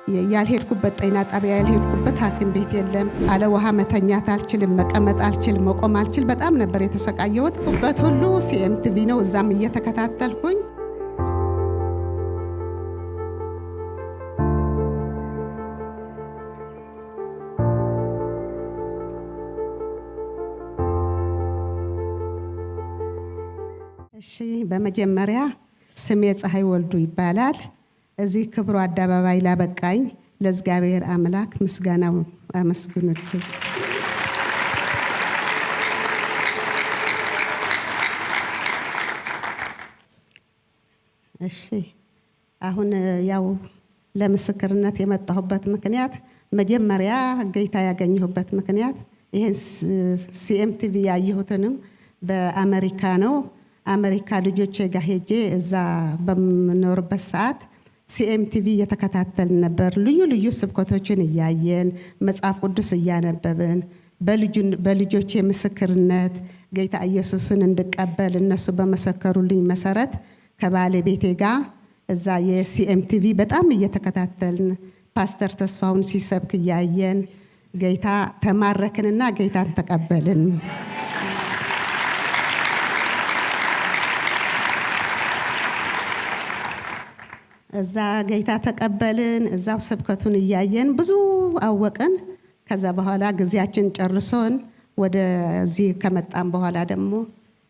ያልሄድኩበት ጤና ጣቢያ ያልሄድኩበት ሐኪም ቤት የለም። አለ ውሃ መተኛት አልችልም፣ መቀመጥ አልችልም፣ መቆም አልችል። በጣም ነበር የተሰቃየሁት። በት ሁሉ ሲኤምቲቪ ነው። እዛም እየተከታተልኩኝ እሺ። በመጀመሪያ ስሜ ፀሐይ ወልዱ ይባላል። እዚህ ክብሩ አደባባይ ላበቃኝ ለእግዚአብሔር አምላክ ምስጋናው አመስግኑልኝ። እሺ። አሁን ያው ለምስክርነት የመጣሁበት ምክንያት መጀመሪያ ጌታ ያገኘሁበት ምክንያት ይሄን ሲኤምቲቪ ያየሁትንም በአሜሪካ ነው። አሜሪካ ልጆቼ ጋር ሄጄ እዛ በመኖርበት ሰዓት ሲኤምቲቪ እየተከታተልን ነበር። ልዩ ልዩ ስብከቶችን እያየን መጽሐፍ ቅዱስ እያነበብን በልጆቼ ምስክርነት ጌታ ኢየሱስን እንድቀበል እነሱ በመሰከሩልኝ መሰረት ከባለቤቴ ጋር እዛ የሲኤምቲቪ በጣም እየተከታተልን ፓስተር ተስፋውን ሲሰብክ እያየን ጌታ ተማረክንና ጌታን ተቀበልን። እዛ ጌታ ተቀበልን። እዛው ስብከቱን እያየን ብዙ አወቅን። ከዛ በኋላ ጊዜያችን ጨርሶን ወደዚህ ከመጣን በኋላ ደግሞ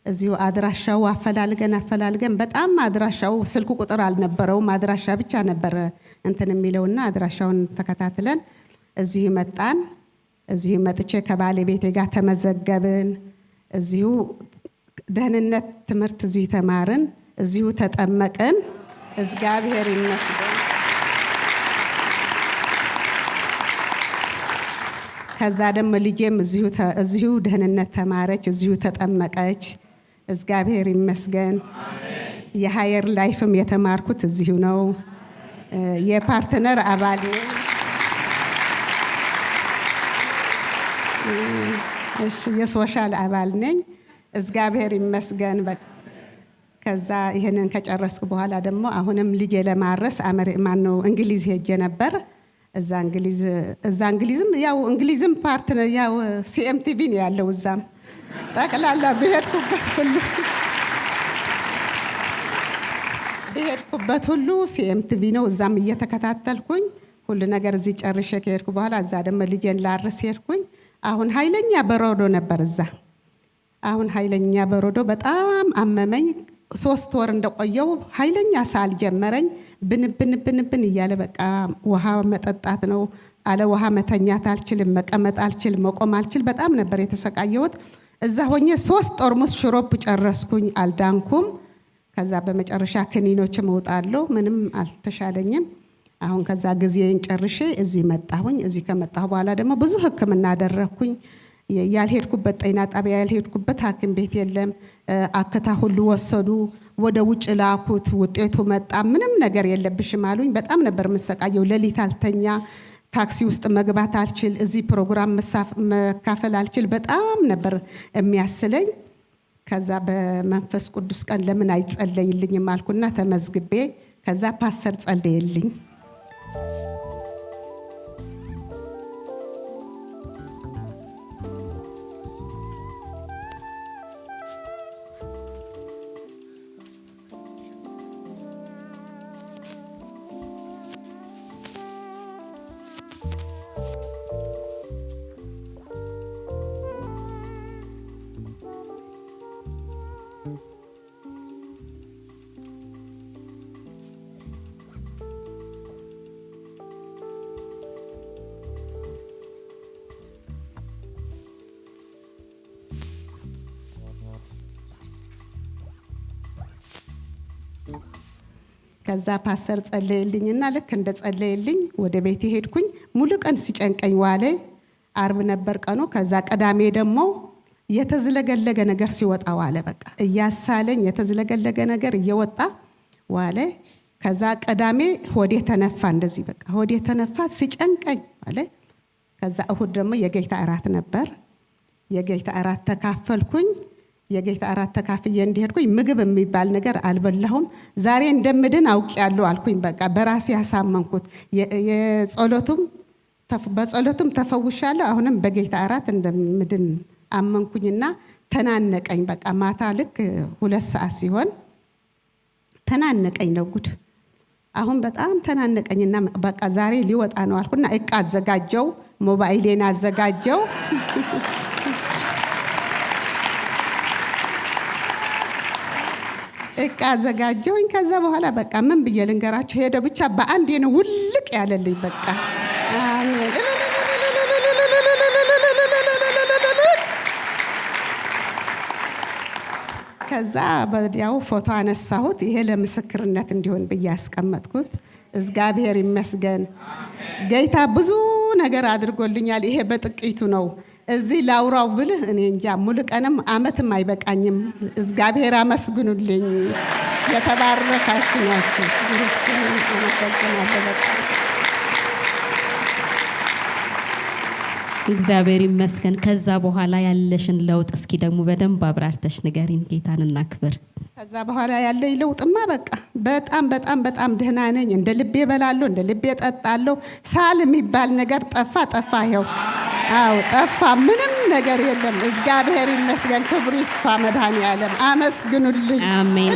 እዚሁ አድራሻው አፈላልገን በጣም አድራሻው ስልክ ቁጥር አልነበረውም። አድራሻ ብቻ ነበር እንትን የሚለውና አድራሻውን ተከታትለን እዚሁ መጣን። እዚሁ መጥቼ ከባለቤቴ ጋር ተመዘገብን። እዚሁ ደህንነት ትምህርት እዚሁ ተማርን። እዚሁ ተጠመቅን። እግዚአብሔር ይመስገን። ከዛ ደግሞ ልጄም እዚሁ ደህንነት ተማረች፣ እዚሁ ተጠመቀች። እግዚአብሔር ይመስገን። የሃየር ላይፍም የተማርኩት እዚሁ ነው። የፓርትነር አባል ነኝ። እሺ፣ የሶሻል አባል ነኝ። እግዚአብሔር ይመስገን። ከዛ ይሄንን ከጨረስኩ በኋላ ደግሞ አሁንም ልጄ ለማረስ እንግሊዝ ሄጄ ነበር። እዛ እንግሊዝም ያው እንግሊዝም ፓርትነር ያው ሲኤምቲቪ ነው ያለው። እዛም ጠቅላላ በሄድኩበት ሁሉ ሲኤምቲቪ ነው። እዛም እየተከታተልኩኝ ሁሉ ነገር እዚህ ጨርሼ ከሄድኩ በኋላ እዛ ደግሞ ልጄን ላርስ ሄድኩኝ። አሁን ኃይለኛ በረዶ ነበር እዛ። አሁን ኃይለኛ በረዶ በጣም አመመኝ። 3 ወር እንደቆየው ኃይለኛ ሳል ጀመረኝ። ብን እያለ በቃ ውሃ መጠጣት ነው። አለ ውሃ መተኛት አልችልም፣ መቀመጥ አልችልም፣ መቆም አልችል። በጣም ነበር የተሰቃየሁት። እዛ ሆኜ 3 ጠርሙስ ሽሮፕ ጨረስኩኝ፣ አልዳንኩም። ከዛ በመጨረሻ ክኒኖች መውጣለሁ፣ ምንም አልተሻለኝም። አሁን ከዛ ጊዜን ጨርሼ እዚህ መጣሁኝ። እዚህ ከመጣሁ በኋላ ደግሞ ብዙ ሕክምና አደረኩኝ። ያልሄድኩበት ጤና ጣቢያ ያልሄድኩበት ሐኪም ቤት የለም። አከታ ሁሉ ወሰዱ፣ ወደ ውጭ ላኩት። ውጤቱ መጣ። ምንም ነገር የለብሽም አሉኝ። በጣም ነበር መሰቃየው። ሌሊት አልተኛ፣ ታክሲ ውስጥ መግባት አልችል፣ እዚህ ፕሮግራም መካፈል አልችል። በጣም ነበር የሚያስለኝ። ከዛ በመንፈስ ቅዱስ ቀን ለምን አይጸለይልኝም አልኩና ተመዝግቤ ከዛ ፓስተር ጸለየልኝ። ከዛ ፓስተር ጸለየልኝና ልክ እንደ ጸለየልኝ ወደ ቤቴ ሄድኩኝ። ሙሉ ቀን ሲጨንቀኝ ዋለ። አርብ ነበር ቀኑ። ከዛ ቅዳሜ ደግሞ የተዝለገለገ ነገር ሲወጣ ዋለ። በቃ እያሳለኝ የተዝለገለገ ነገር እየወጣ ዋለ። ከዛ ቅዳሜ ሆዴ ተነፋ። እንደዚህ በቃ ሆዴ ተነፋ ሲጨንቀኝ ዋለ። ከዛ እሁድ ደግሞ የጌታ እራት ነበር። የጌታ እራት ተካፈልኩኝ። የጌታ እራት ተካፍዬ እንዲሄድኩኝ ምግብ የሚባል ነገር አልበላሁም። ዛሬ እንደምድን አውቄያለሁ አልኩኝ። በቃ በራሴ ያሳመንኩት በጸሎቱም ተፈውሻለሁ። አሁንም በጌታ እራት እንደምድን አመንኩኝና ተናነቀኝ። በቃ ማታ ልክ 2 ሰዓት ሲሆን ተናነቀኝ ነው ጉድ። አሁን በጣም ተናነቀኝና በቃ ዛሬ ሊወጣ ነው አልኩና እቃ አዘጋጀው፣ ሞባይሌን አዘጋጀው። እቃ አዘጋጀውኝ። ከዛ በኋላ በቃ ምን ብዬ ልንገራችሁ፣ ሄደ ብቻ በአንዴ ነው ውልቅ ያለልኝ። በቃ ከዛ በዲያው ፎቶ አነሳሁት። ይሄ ለምስክርነት እንዲሆን ብዬ አስቀመጥኩት። እግዚአብሔር ይመስገን። ጌታ ብዙ ነገር አድርጎልኛል። ይሄ በጥቂቱ ነው። እዚህ ላውራው ብልህ እኔ እንጃ ሙሉ ቀንም አመትም አይበቃኝም። እግዚአብሔር አመስግኑልኝ። የተባረካችሁ ናችሁ። እግዚአብሔር ይመስገን። ከዛ በኋላ ያለሽን ለውጥ እስኪ ደግሞ በደንብ አብራርተሽ ንገሪን። ጌታን እናክብር። ከዛ በኋላ ያለኝ ለውጥማ በቃ በጣም በጣም በጣም ደህና ነኝ። እንደ ልቤ እበላለሁ፣ እንደ ልቤ እጠጣለሁ። ሳል የሚባል ነገር ጠፋ። ይኸው ጠፋ። ምንም ነገር የለም። እግዚአብሔር ይመስገን። ክብሩ ይስፋ። መድኃኔዓለም አመስግኑልኝ። አሜን።